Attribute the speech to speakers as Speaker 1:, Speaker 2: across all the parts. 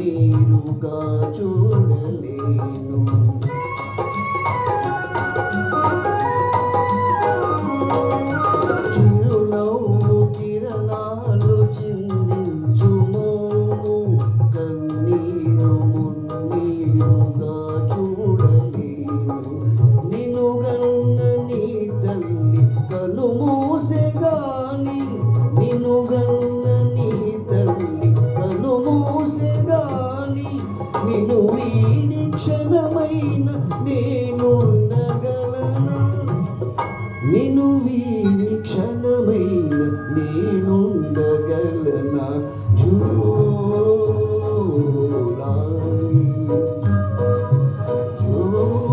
Speaker 1: కన్నీరుగా చూడలేను. చిరునవ్వు కిరణాలు చిందించు మోము కన్నీరు మున్నీరుగా చూడలేను. నిన్ను గన్న నీ తల్లి కను మూసెగాని, నిన్ను గన్న నీ తల్లి కను మూసెగాని, నిన్ను వీడి క్షణమైన నేనుండగలనా, నిన్ను వీడి క్షణమైన నేనుండగలనా. జోలాలి జోలాలి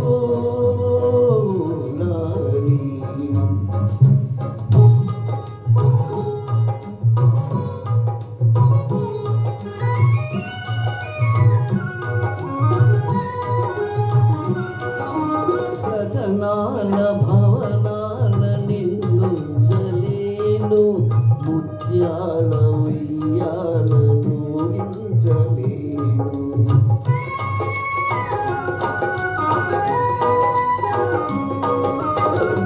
Speaker 1: రతనాల భవనాల నిన్నుంచలేను, ముత్యాల ఉయ్యాలను ఊగించలేను.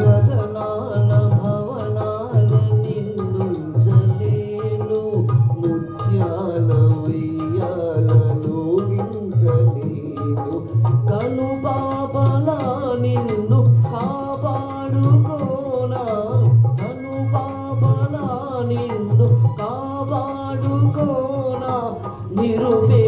Speaker 1: రతనాల భవనాల నిన్నుంచలేను, ముత్యాల ఉయ్యాలను ఊగించలేను. కను పాపలా నిన్ను కాపాడుకోనా, కను పాపలా నిన్ను కాపాడుకోనా, నిరుపే